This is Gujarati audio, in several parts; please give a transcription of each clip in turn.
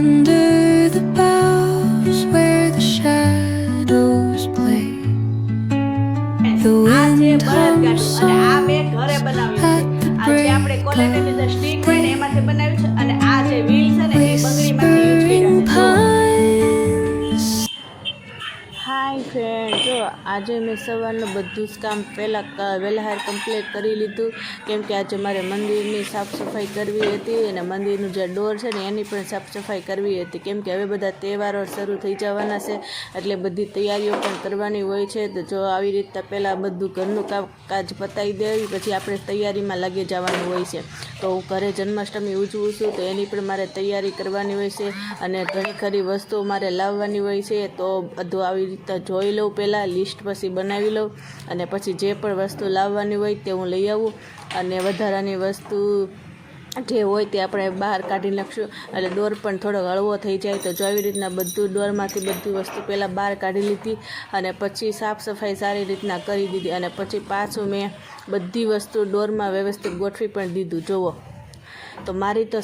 under the boughs where the shadows play. The wind hums songs at the break of day. Whispering pines. Hi friend, જો આજે મેં સવારનું બધું જ કામ વહેલા કમ્પ્લીટ કરી લીધું, કેમ કે આજે મારે મંદિરની સાફ સફાઈ કરવી હતી અને મંદિરનું જે ડોર છે ને એની પણ સાફ સફાઈ કરવી હતી, કેમ કે હવે બધા તહેવારો શરૂ થઈ જવાના છે એટલે બધી તૈયારીઓ પણ કરવાની હોય છે. તો જો આવી રીતના પહેલાં બધું ઘરનું કાજ પતાવી દેવી, પછી આપણે તૈયારીમાં લાગી જવાનું હોય છે. તો હું ઘરે જન્માષ્ટમી ઉજવું છું તો એની પણ મારે તૈયારી કરવાની હોય છે અને ઘણી ખરી વસ્તુઓ મારે લાવવાની હોય છે. તો બધું આવી રીતે જોઈ લઉં, પહેલાં લિસ્ટ પછી બનાવી લઉં અને પછી જે પણ વસ્તુ લાવવાની હોય તે હું લઈ આવું અને વધારાની વસ્તુ જે હોય તે આપણે બહાર કાઢી નાખશું એટલે ડોર પણ થોડો હળવો થઈ જાય. તો જો આવી રીતના બધું ડોરમાંથી બધી વસ્તુ પહેલાં બહાર કાઢી લીધી અને પછી સાફ સફાઈ સારી રીતના કરી દીધી અને પછી પાછું મેં બધી વસ્તુ ડોરમાં વ્યવસ્થિત ગોઠવી પણ દીધું. જુઓ, તો મારી તો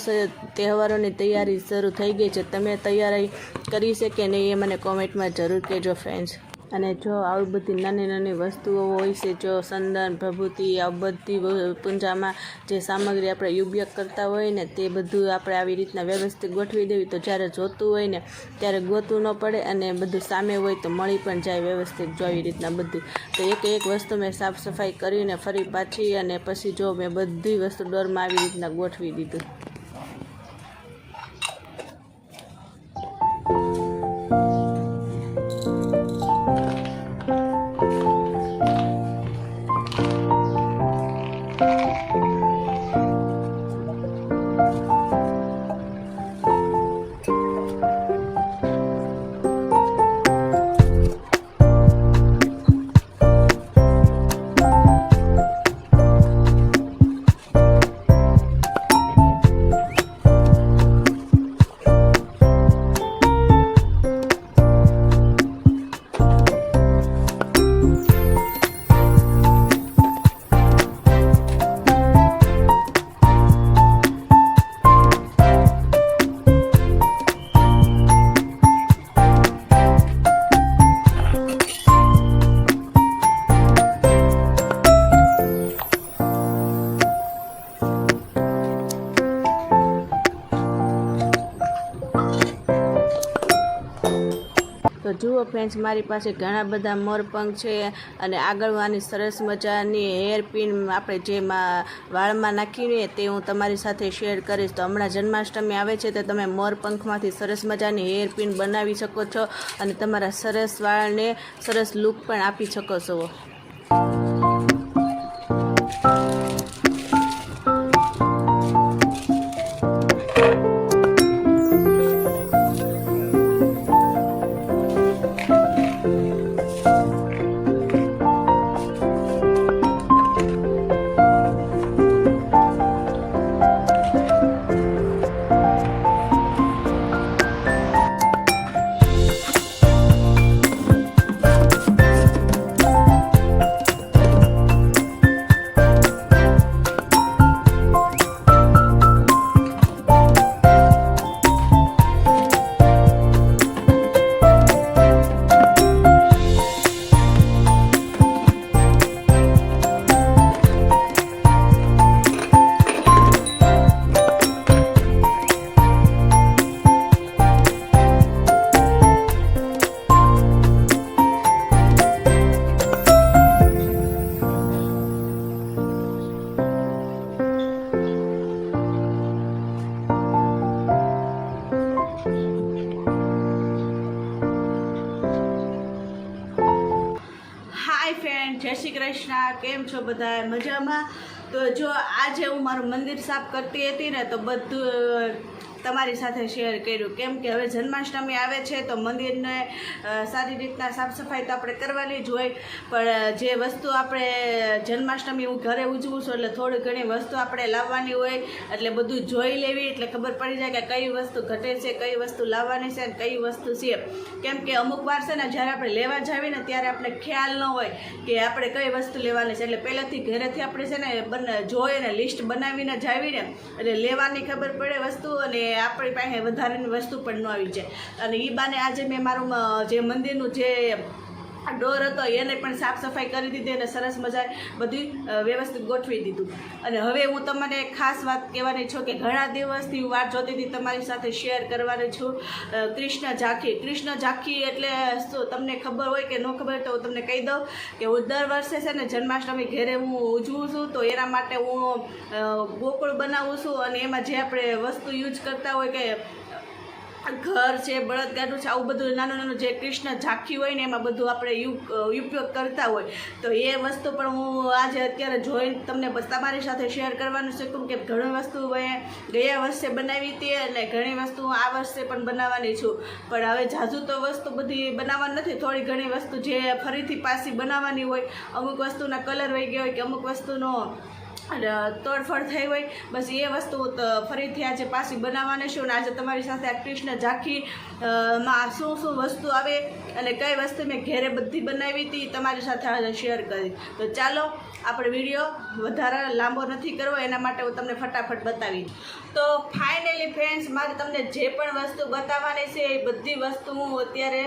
તહેવારોની તૈયારી શરૂ થઈ ગઈ છે. તમે તૈયારી કરી છે કે નહીં એ મને કોમેન્ટમાં જરૂર કહેજો ફ્રેન્ડ્સ. અને જો આવી બધી નાની નાની વસ્તુઓ હોય છે, જો સંદન, ભભૂતિ, આ બધી પૂજામાં જે સામગ્રી આપણે ઉપયોગ કરતા હોય ને તે બધું આપણે આવી રીતના વ્યવસ્થિત ગોઠવી દેવી, તો જ્યારે જોતું હોય ને ત્યારે ગોતવું ન પડે અને બધું સામે હોય તો મળી પણ જાય વ્યવસ્થિત. જો આવી રીતના બધું, તો એક વસ્તુ મેં સાફ સફાઈ કરીને ફરી પાછી અને પછી જો મેં બધી વસ્તુ ડોરમાં આવી રીતના ગોઠવી દીધું. તો જુઓ ફ્રેન્ડ્સ, મારી પાસે ઘણા બધા મોરપંખ છે અને આગળવાની સરસ મજાની હેરપિન આપણે જે વાળમાં નાખીને તે હું તમારી સાથે શેર કરીશ. તો હમણાં જન્માષ્ટમી આવે છે તો તમે મોરપંખમાંથી સરસ મજાની હેરપિન બનાવી શકો છો અને તમારા સરસ વાળને સરસ લુક પણ આપી શકો છો. જય શ્રી કૃષ્ણ, કેમ છો બધા? મજામાં? તો જો આજે હું મારું મંદિર સાફ કરતી હતી ને તો બધું તમારી સાથે શેર કર્યું, કેમ કે હવે જન્માષ્ટમી આવે છે તો મંદિરને સારી રીતના સાફ સફાઈ તો આપણે કરવાની જ હોય, પણ જે વસ્તુ આપણે જન્માષ્ટમી હું ઘરે ઉજવું છું એટલે થોડી ઘણી વસ્તુ આપણે લાવવાની હોય એટલે બધું જોઈ લેવી એટલે ખબર પડી જાય કે કઈ વસ્તુ ઘટે છે, કઈ વસ્તુ લાવવાની છે અને કઈ વસ્તુ છે. કેમ કે અમુક વાર છે ને જ્યારે આપણે લેવા જાવી ને ત્યારે આપણે ખ્યાલ ન હોય કે આપણે કઈ વસ્તુ લેવાની છે, એટલે પહેલાંથી ઘરેથી આપણે છે ને જોઈને લિસ્ટ બનાવીને જાવીને એટલે લેવાની ખબર પડે વસ્તુ અને આપણી પાસે વધારાની વસ્તુ પણ ન આવી જાય. અને એ બાને આજે મેં મારું જે મંદિરનું જે ડોર હતો એને પણ સાફ સફાઈ કરી દીધી અને સરસ મજા બધી વ્યવસ્થિત ગોઠવી દીધું. અને હવે હું તમને ખાસ વાત કહેવાની છું કે ઘણા દિવસથી હું વાત જોતી હતી, તમારી સાથે શેર કરવાની છું. કૃષ્ણ ઝાંખી એટલે શું તમને ખબર હોય કે ન ખબર તો હું તમને કહી દઉં કે હું દર વર્ષે છે ને જન્માષ્ટમી ઘરે હું ઉજવું છું. તો એના માટે હું ગોકુળ બનાવું છું અને એમાં જે આપણે વસ્તુ યુઝ કરતા હોય કે ઘર છે, બળદગાડું છે, આવું બધું નાનું નાનું જે કૃષ્ણ ઝાંખી હોય ને એમાં બધું આપણે ઉપયોગ કરતા હોય. તો એ વસ્તુ પણ હું આજે અત્યારે જોઈને તમને બસ તમારી સાથે શેર કરવાનું છે કે ઘણી વસ્તુ મેં ગયા વર્ષે બનાવી હતી અને ઘણી વસ્તુ હું આ વર્ષે પણ બનાવવાની છું. પણ હવે ઝાઝુ તો વસ્તુ બધી બનાવવાની નથી, થોડી ઘણી વસ્તુ જે ફરીથી પાછી બનાવવાની હોય. અમુક વસ્તુના કલર વહી ગયા હોય કે અમુક વસ્તુનો તોડફોડ થઈ હોય, બસ એ વસ્તુ ફરીથી આજે પાછી બનાવવાની છું. અને આજે તમારી સાથે આ કૃષ્ણ ઝાંખી માં શું શું વસ્તુ આવે અને કઈ વસ્તુ મેં ઘેરે બધી બનાવી હતી તમારી સાથે આજે શેર કરી. તો ચાલો આપણે વિડીયો વધારે લાંબો નથી કરવો, એના માટે હું તમને ફટાફટ બતાવી. તો ફાઇનલી ફ્રેન્ડ્સ, મારે તમને જે પણ વસ્તુ બતાવવાની છે એ બધી વસ્તુ હું અત્યારે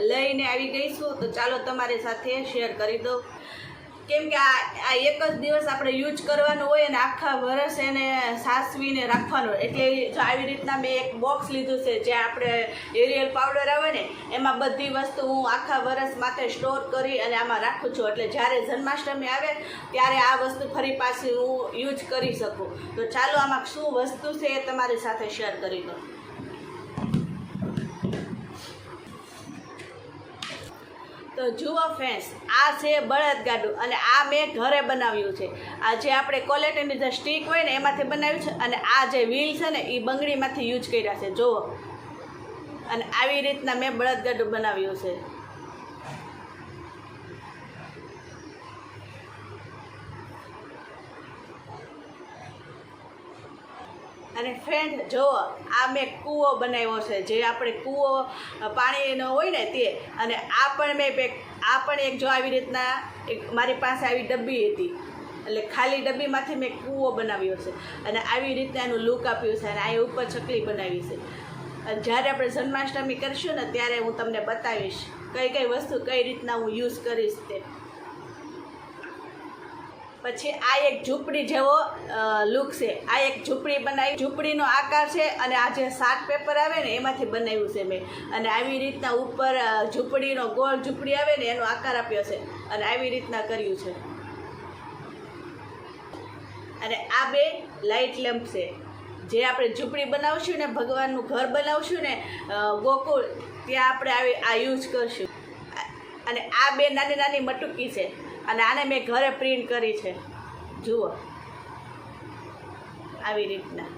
લઈને આવી ગઈ છું. તો ચાલો તમારી સાથે શેર કરી દઉં. કેમ કે આ એક જ દિવસ આપણે યુઝ કરવાનું હોય અને આખા વર્ષ એને સાચવીને રાખવાનું. એટલે જો આવી રીતના મેં એક બોક્સ લીધું છે, જે આપણે એરિયલ પાવડર આવે ને એમાં બધી વસ્તુ હું આખા વર્ષ માટે સ્ટોર કરી અને આમાં રાખું છું. એટલે જ્યારે જન્માષ્ટમી આવે ત્યારે આ વસ્તુ ફરી પાછી હું યુઝ કરી શકું. તો ચાલો આમાં શું વસ્તુ છે એ તમારી સાથે શેર કરી દઉં. તો જુઓ ફ્રેન્ડ્સ, આ છે બળદગાડું અને આ મેં ઘરે બનાવ્યું છે. આ જે આપણે ક્વોલિટીની જે સ્ટીક હોય ને એમાંથી બનાવ્યું છે. અને આ જે વ્હીલ છે ને એ બંગડીમાંથી યુઝ કર્યા છે, જુઓ. અને આવી રીતના મેં બળદગાડું બનાવ્યું છે. અને ફ્રેન્ડ જુઓ, આ મેં કૂવો બનાવ્યો છે, જે આપણે કૂવો પાણીનો હોય ને તે. અને આ પણ એક જો આવી રીતના મારી પાસે આવી ડબ્બી હતી, એટલે ખાલી ડબ્બીમાંથી મેં કૂવો બનાવ્યો છે. અને આવી રીતના એનું લુક આપ્યું છે. અને આ ઉપર ચકલી બનાવી છે. અને જ્યારે આપણે જન્માષ્ટમી કરીશું ને ત્યારે હું તમને બતાવીશ કઈ કઈ વસ્તુ કઈ રીતના હું યુઝ કરીશ તે. પછી આ એક ઝૂંપડી જેવો લુક છે. આ એક ઝૂંપડી બનાવી, ઝૂંપડીનો આકાર છે. અને આ જે સાત પેપર આવે ને એમાંથી બનાવ્યું છે મેં. અને આવી રીતના ઉપર ઝૂંપડીનો ગોળ ઝૂંપડી આવે ને એનો આકાર આપ્યો છે. અને આવી રીતના કર્યું છે. અને આ બે લાઇટ લેમ્પ છે, જે આપણે ઝૂંપડી બનાવશું ને, ભગવાનનું ઘર બનાવશું ને ગોકુળ, ત્યાં આપણે આ યુઝ કરશું. અને આ બે નાની નાની મટુકી છે. અને આને મેં ઘરે પ્રિન્ટ કરી છે, જુઓ આવી રીતના.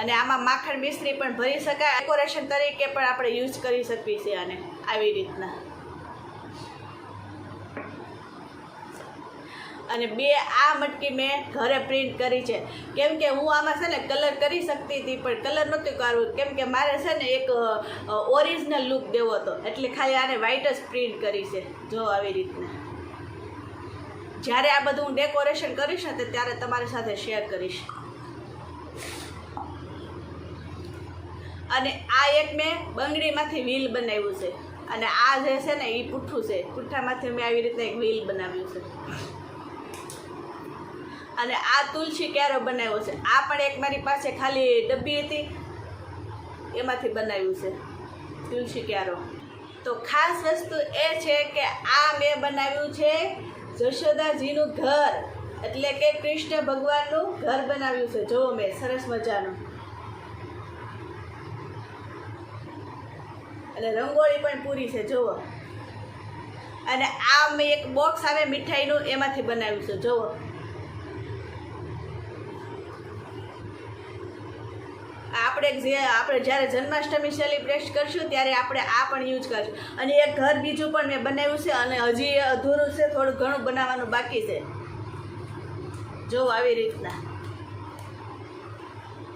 અને આમાં માખણ મિશ્રી પણ ભરી શકાય, ડેકોરેશન તરીકે પણ આપણે યુઝ કરી શકીએ છીએ આને આવી રીતના. અને બે આ મટકી મેં ઘરે પ્રિન્ટ કરી છે. કેમ કે હું આમાં છે ને કલર કરી શકતી હતી, પણ કલર નહોતું કરવું. કેમ કે મારે છે ને એક ઓરિજિનલ લુક દેવો હતો, એટલે ખાલી આને વ્હાઇટ જ પ્રિન્ટ કરી છે, જો આવી રીતના. જ્યારે આ બધું હું ડેકોરેશન કરીશ ને ત્યારે તમારી સાથે શેર કરીશ. અને આ એક મેં બંગડીમાંથી વ્હીલ બનાવ્યું છે. અને આ જે છે ને એ પુઠ્ઠું છે, પુઠ્ઠામાંથી મેં આવી રીતે એક વ્હીલ બનાવ્યું છે. અને આ તુલસી ક્યારો બનાવ્યો છે. આ પણ એક મારી પાસે ખાલી ડબ્બી હતી, એમાંથી બનાવ્યું છે તુલસી ક્યારો. તો ખાસ વસ્તુ એ છે કે આ મેં બનાવ્યું છે જશોદાજીનું ઘર, એટલે કે કૃષ્ણ ભગવાનનું ઘર બનાવ્યું છે. જુઓ મેં સરસ મજાનું. અને રંગોળી પણ પૂરી છે, જુઓ. અને આ મેં એક બોક્સ આવે મીઠાઈનું, એમાંથી બનાવ્યું છે, જુઓ. આપણે જ્યારે જન્માષ્ટમી સેલિબ્રેટ કરશું ત્યારે આપણે આ પણ યુઝ કરશું. અને એક ઘર બીજું પણ મેં બનાવ્યું છે, અને હજી અધૂરું છે, થોડું ઘણું બનાવવાનું બાકી છે, જો આવી રીતના.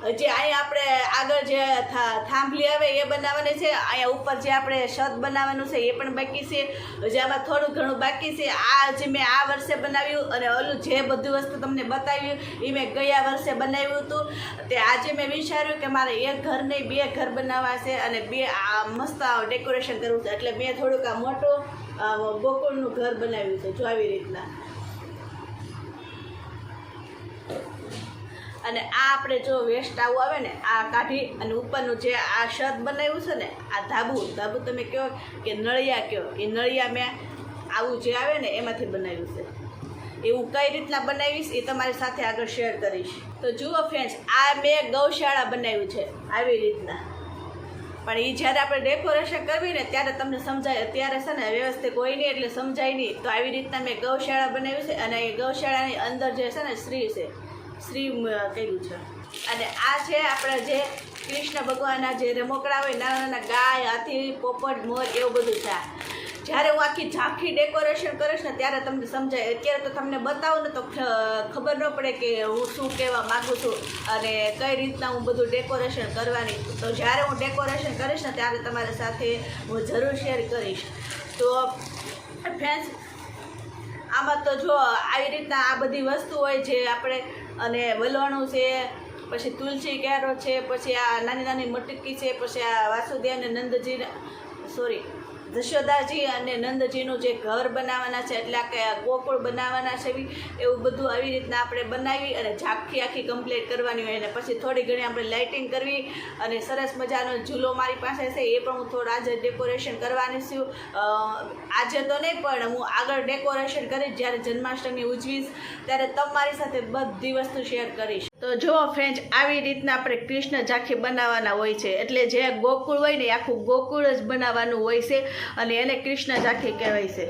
જે અહીંયા આપણે આગળ જે થાંભલી આવે એ બનાવવાની છે, અહીંયા ઉપર જે આપણે છત બનાવવાનું છે એ પણ બાકી છે, હજી આમાં થોડું ઘણું બાકી છે. આ જે મેં આ વર્ષે બનાવ્યું અને ઓલું જે બધું વસ્તુ તમને બતાવ્યું એ મેં ગયા વર્ષે બનાવ્યું હતું. તે આજે મેં વિચાર્યું કે મારે એક ઘર નહીં 2 ઘર બનાવવા છે અને 2 મસ્ત ડેકોરેશન કરવું છે, એટલે મેં થોડુંક આ મોટું ગોકુળનું ઘર બનાવ્યું છે જો આવી રીતના. અને આ આપણે જો વેસ્ટ આવું આવે ને આ કાઢી અને ઉપરનું જે આ છત બનાવ્યું છે ને આ ધાબુ તમે કહો કે નળિયા કહો, એ નળિયા મેં આવું જે આવે ને એમાંથી બનાવ્યું છે. એવું કઈ રીતના બનાવીશ એ તમારી સાથે આગળ શેર કરીશ. તો જુઓ ફ્રેન્ડ્સ, આ મેં ગૌશાળા બનાવ્યું છે આવી રીતના, પણ એ જ્યારે આપણે ડેકોરેશન કરવી ને ત્યારે તમને સમજાય, અત્યારે છે ને વ્યવસ્થિત હોય નહીં એટલે સમજાય નહીં. તો આવી રીતના મેં ગૌશાળા બનાવી છે અને એ ગૌશાળાની અંદર જે છે ને શ્રી કહ્યું છે. અને આ છે આપણે જે કૃષ્ણ ભગવાનના જે રમકડા હોય નાના નાના ગાય, હાથી, પોપટ, મોર એવું બધું છે. જ્યારે હું આખી ઝાંખી ડેકોરેશન કરીશ ને ત્યારે તમને સમજાય. અત્યારે તો તમને બતાવું ને તો ખબર ન પડે કે હું શું કહેવા માગું છું અને કઈ રીતના હું બધું ડેકોરેશન કરવાની. તો જ્યારે હું ડેકોરેશન કરીશ ને ત્યારે તમારી સાથે હું જરૂર શેર કરીશ. તો ફ્રેન્ડ્સ, આમાં તો જો આવી રીતના આ બધી વસ્તુ હોય જે આપણે, અને વલવાણું છે, પછી તુલસી ક્યારો છે, પછી આ નાની નાની મટકી છે, પછી આ વાસુદેવ અને નંદજી જશોદાજી અને નંદજીનું જે ઘર બનાવવાના છે, એટલે કે ગોકુળ બનાવવાના છે, એવું બધું આવી રીતના આપણે બનાવી અને ઝાંખી આખી કમ્પ્લીટ કરવાની હોય. અને પછી થોડી ઘણી આપણે લાઇટિંગ કરવી અને સરસ મજાનો ઝૂલો મારી પાસે છે એ પણ હું થોડું આજે ડેકોરેશન કરવાની છું. આજે તો નહીં પણ હું આગળ ડેકોરેશન કરીશ, જ્યારે જન્માષ્ટમી ઉજવીશ ત્યારે તમારી સાથે બધી વસ્તુ શેર કરીશ. તો જુઓ ફ્રેન્ડ્સ, આવી રીતના આપણે કૃષ્ણ ઝાંખી બનાવવાના હોય છે, એટલે જે ગોકુળ હોય ને આખું ગોકુળ જ બનાવવાનું હોય છે અને એને કૃષ્ણ ઝાંખી કહેવાય છે.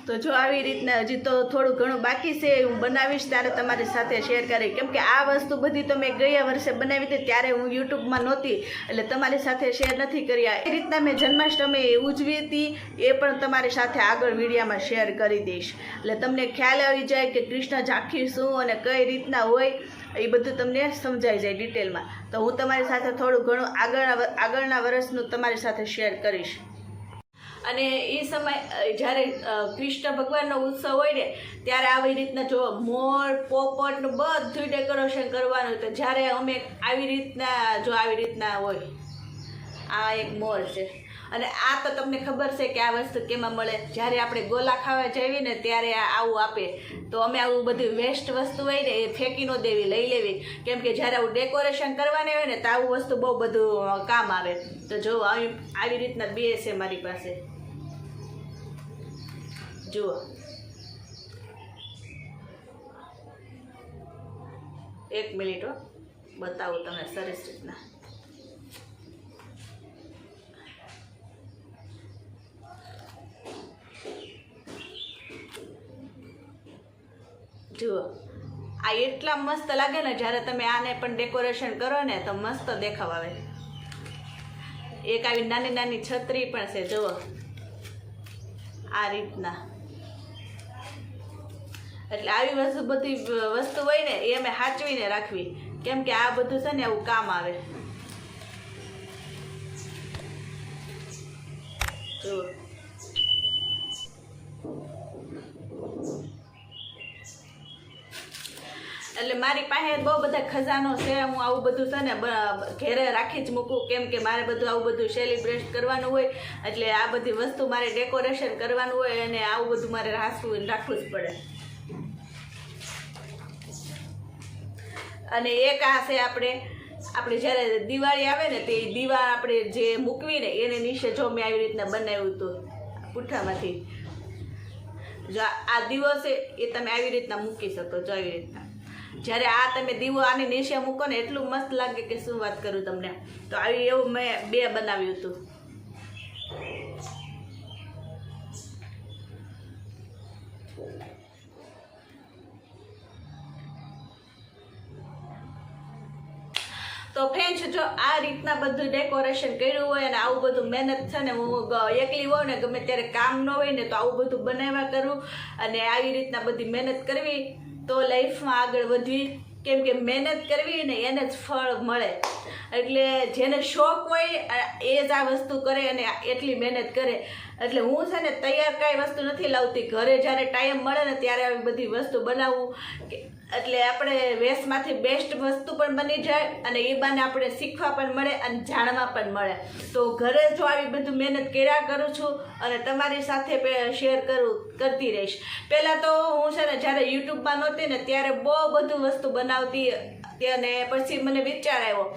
તો જો આવી રીતના હજી તો થોડું ઘણું બાકી છે, હું બનાવીશ ત્યારે તમારી સાથે શેર કરી. કેમ કે આ વસ્તુ બધી તો મેં ગયા વર્ષે બનાવી હતી, ત્યારે હું યુટ્યુબમાં નહોતી એટલે તમારી સાથે શેર નથી કરી. એ રીતના મેં જન્માષ્ટમી ઉજવી હતી એ પણ તમારી સાથે આગળ વિડીયોમાં શેર કરી દઈશ, એટલે તમને ખ્યાલ આવી જાય કે કૃષ્ણ ઝાંખી શું અને કઈ રીતના હોય એ બધું તમને સમજાઈ જાય ડિટેલમાં. તો હું તમારી સાથે થોડું ઘણું આગળના વર્ષનું તમારી સાથે શેર કરીશ. અને એ સમય જ્યારે કૃષ્ણ ભગવાનનો ઉત્સવ હોય ને ત્યારે આવી રીતના જો મોર, પોપટનું બધું ડેકોરેશન કરવાનું. તો જ્યારે અમે આવી રીતના હોય, આ એક મોર છે અને આ તો તમને ખબર છે કે આ વસ્તુ કેમાં મળે, જ્યારે આપણે ગોલા ખાવા જઈએ ને ત્યારે આવું આપે. તો અમે આવું બધું વેસ્ટ વસ્તુ હોય ને એ ફેંકી ન દેવી, લઈ લેવી, કેમ કે જ્યારે આવું ડેકોરેશન કરવાની હોય ને તો આવું વસ્તુ બહુ બધું કામ આવે. તો જો આવી રીતના 2 છે મારી પાસે, જુઓ. એક મિનિટ બતાવું તમને સરસ રીતના. જુઓ, આ એટલા મસ્ત લાગે ને, જ્યારે તમે આને પણ ડેકોરેશન કરો ને તો મસ્ત દેખાવ આવે. એક આવી નાની નાની છત્રી પણ છે જુઓ આ રીતના. એટલે આવી બધી વસ્તુ હોય ને એ અમે સાચવીને રાખવી, કેમ કે આ બધું છે ને એવું કામ આવે. જુઓ, એટલે મારી પાસે બહુ બધા ખજાનો છે. હું આવું બધું છે ને ઘેરે રાખી જ મૂકું, કેમ કે મારે બધું આવું બધું સેલિબ્રેટ કરવાનું હોય, એટલે આ બધી વસ્તુ મારે ડેકોરેશન કરવાનું હોય અને આવું બધું મારે રાખવું જ પડે. અને એક આ છે આપણે જ્યારે દિવાળી આવે ને તે દીવા આપણે જે મૂકવી ને એને નીચે જો મેં આવી રીતના બનાવ્યું હતું પૂઠામાંથી. જો આ દીવો છે એ તમે આવી રીતના મૂકી શકો. જો આવી રીતના જ્યારે આ તમે દીવો આની નીચે મૂકો ને એટલું મસ્ત લાગે કે શું વાત કરું તમને. તો આવી એવું મેં 2 બનાવ્યું હતું. તો ફ્રેન્ડ્સ, જો આ રીતના બધું ડેકોરેશન કર્યું હોય અને આવું બધું મહેનત છે ને, હું એકલી હોઉં ને ગમે ત્યારે કામ ન હોય ને તો આવું બધું બનાવ્યા કરું અને આવી રીતના બધી મહેનત કરવી તો લાઈફમાં આગળ વધવી. કેમ કે મહેનત કરવી ને એને જ ફળ મળે. એટલે જેને શોખ હોય એ જ આ વસ્તુ કરે અને એટલી મહેનત કરે. એટલે હું છે ને તૈયાર કાંઈ વસ્તુ નથી લાવતી, ઘરે જ્યારે ટાઈમ મળે ને ત્યારે આવી બધી વસ્તુ બનાવવું, એટલે આપણે વેસ્ટમાંથી બેસ્ટ વસ્તુ પણ બની જાય અને એ બાને આપણે શીખવા પણ મળે અને જાણવા પણ મળે. તો ઘરે જો આવી બધું મહેનત કર્યા કરું છું અને તમારી સાથે શેર કરતી રહીશ. પહેલાં તો હું છે ને જ્યારે યુટ્યુબમાં નહોતી ને ત્યારે બહુ બધું વસ્તુ બનાવતી અને પછી મને વિચાર આવ્યો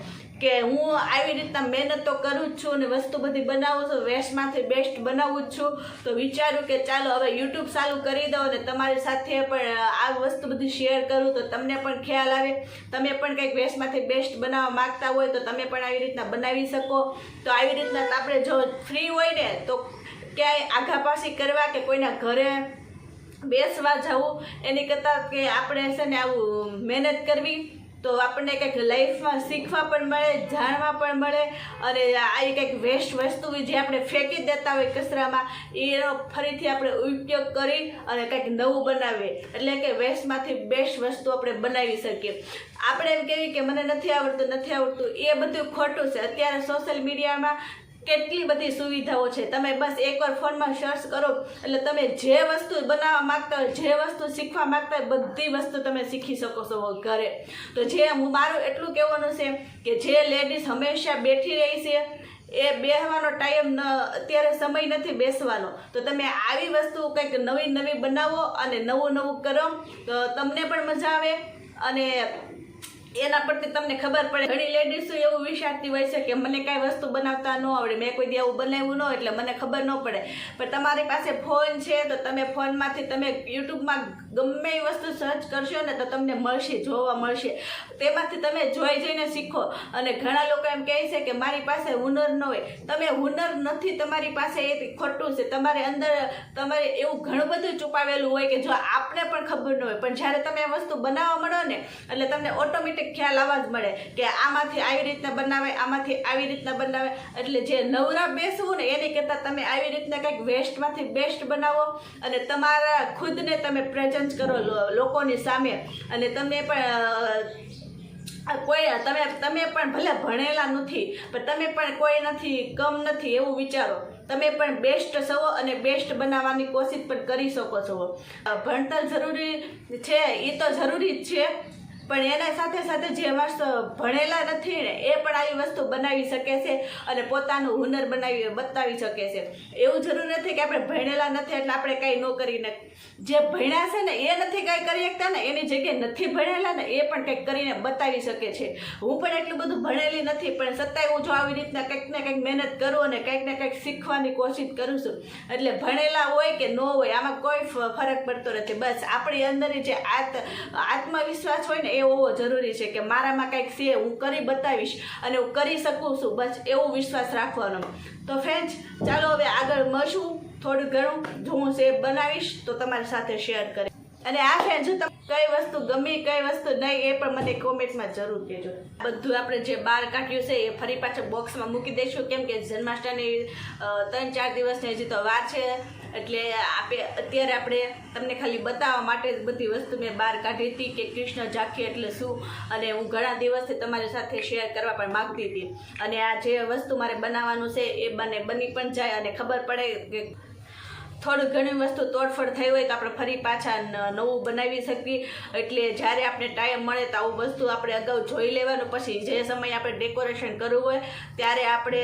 કે હું આવી રીતના મહેનત તો કરું જ છું અને વસ્તુ બધી બનાવું છું, વેસ્ટમાંથી બેસ્ટ બનાવું જ છું. તો વિચાર્યું કે ચાલો હવે યુટ્યુબ ચાલુ કરી દો અને તમારી સાથે પણ આ વસ્તુ બધી શેર કરું તો તમને પણ ખ્યાલ આવે. તમે પણ કંઈક વેસ્ટમાંથી બેસ્ટ બનાવવા માગતા હોય તો તમે પણ આવી રીતના બનાવી શકો. તો આવી રીતના આપણે જો ફ્રી હોય ને તો ક્યાંય આઘાપાછી કરવા કે કોઈના ઘરે બેસવા જવું એની કરતાં કે આપણે છે ને આવું મહેનત કરવી તો આપણને કંઈક લાઈફમાં શીખવા પણ મળે, જાણવા પણ મળે અને આવી કંઈક વેસ્ટ વસ્તુ જે આપણે ફેંકી દેતા હોય કચરામાં એનો ફરીથી આપણે ઉપયોગ કરી અને કંઈક નવું બનાવીએ. એટલે કે વેસ્ટમાંથી બેસ્ટ વસ્તુ આપણે બનાવી શકીએ. આપણે એમ કહેવી કે મને નથી આવડતું એ બધું ખોટું છે. અત્યારે સોશિયલ મીડિયામાં કેટલી બધી સુવિધાઓ છે. તમે બસ એકવાર ફોનમાં સર્ચ કરો એટલે તમે જે વસ્તુ બનાવવા માગતા હોય, જે વસ્તુ શીખવા માગતા હોય બધી વસ્તુ તમે શીખી શકો છો ઘરે. તો મારું એટલું કહેવાનું છે કે જે લેડીઝ હંમેશા બેઠી રહી છે એ બેસવાનો ટાઈમ અત્યારે સમય નથી બેસવાનો. તો તમે આવી વસ્તુ કંઈક નવી બનાવો અને નવું કરો તો તમને પણ મજા આવે અને એના પરથી તમને ખબર પડે. ઘણી લેડીઝો એવું વિચારતી હોય છે કે મને કાંઈ વસ્તુ બનાવતા ન આવડે, મેં કોઈ દી એવું બનાવ્યું ન એટલે મને ખબર ન પડે. પણ તમારી પાસે ફોન છે તો તમે ફોનમાંથી તમે યુટ્યુબમાં ગમે એ વસ્તુ સર્ચ કરશો ને તો તમને જોવા મળશે. તેમાંથી તમે જોઈને શીખો. અને ઘણા લોકો એમ કહે છે કે મારી પાસે હુનર ન હોય. તમે હુનર નથી તમારી પાસે એ ખોટું છે. તમારે એવું ઘણું બધું છુપાવેલું હોય કે જો આપને પણ ખબર ન હોય, પણ જ્યારે તમે આ વસ્તુ બનાવવા મળો ને એટલે તમને ઓટોમેટિક ખ્યાલ આવવા જ મળે કે આમાંથી આવી રીતના બનાવે, આમાંથી આવી રીતના બનાવે. એટલે જે નવરા બેસવું ને એની કરતાં તમે આવી રીતના કંઈક વેસ્ટમાંથી બેસ્ટ બનાવો અને તમારા ખુદને તમે પ્રેઝન્ટ કરો લોકોની સામે. અને તમે પણ ભલે ભણેલા નથી પણ તમે પણ કોઈ નથી, કમ નથી એવું વિચારો. તમે પણ બેસ્ટ છો અને બેસ્ટ બનાવવાની કોશિશ પણ કરી શકો છો. ભણતર જરૂરી છે એ તો જરૂરી જ છે, પણ એના સાથે સાથે જે માણસ ભણેલા નથી ને એ પણ આવી વસ્તુ બનાવી શકે છે અને પોતાનું હુનર બતાવી શકે છે. એવું જરૂર નથી કે આપણે ભણેલા નથી એટલે આપણે કાંઈ ન કરીને. જે ભણ્યા છે ને એ નથી કાંઈ કરી શકતા ને એની જગ્યાએ નથી ભણેલા ને એ પણ કંઈક કરીને બતાવી શકે છે. હું પણ એટલું બધું ભણેલી નથી પણ છતાંય હું જો આવી રીતના કંઈક ને કંઈક મહેનત કરું અને કંઈક ને કંઈક શીખવાની કોશિશ કરું છું. એટલે ભણેલા હોય કે ન હોય આમાં કોઈ ફરક પડતો નથી. બસ આપણી અંદરની જે આત્મવિશ્વાસ હોય ને એ હોવો જરૂરી છે કે મારામાં કંઈક છે, હું કરી બતાવીશ અને હું કરી શકું છું. બસ એવો વિશ્વાસ રાખવાનો. તો ફ્રેન્ડ્સ ચાલો હવે આગળ મળશું. થોડું ઘણું જો હું સેવ બનાવીશ તો તમારી સાથે શેર કરીશ. અને આ ફ્રેન્ડ જો તમને કઈ વસ્તુ ગમી કઈ વસ્તુ નહીં એ પણ મને કોમેન્ટમાં જરૂર કહેજો. બધું આપણે જે બહાર કાઢ્યું છે એ ફરી પાછળ બોક્સમાં મૂકી દઈશું કેમ કે જન્માષ્ટમી 3-4 દિવસની હજી તો વાર છે. એટલે અત્યારે આપણે તમને ખાલી બતાવવા માટે બધી વસ્તુ મેં બહાર કાઢી હતી કે કૃષ્ણ ઝાંખી એટલે શું. અને હું ઘણા દિવસથી તમારી સાથે શેર કરવા પણ માગતી હતી. અને આ જે વસ્તુ મારે બનાવવાનું છે એ બની પણ જાય અને ખબર પડે કે થોડું ઘણી વસ્તુ તોડફોડ થઈ હોય તો આપણે ફરી પાછા નવું બનાવી શકીએ. એટલે જ્યારે આપણે ટાઈમ મળે તો આવું વસ્તુ આપણે અગાઉ જોઈ લેવાનું. પછી જે સમયે આપણે ડેકોરેશન કરવું હોય ત્યારે આપણે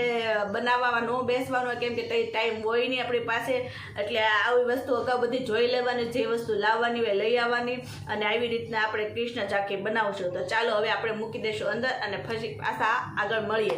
બનાવવામાં ન બેસવાનું હોય કેમ કે ટાઈમ હોય નહીં આપણી પાસે. એટલે આવી વસ્તુ અગાઉ બધી જોઈ લેવાની, જે વસ્તુ લાવવાની હોય લઈ આવવાની અને આવી રીતના આપણે કૃષ્ણ ઝાંખી બનાવશું. તો ચાલો હવે આપણે મૂકી દઈશું અંદર અને પછી પાછા આગળ મળીએ.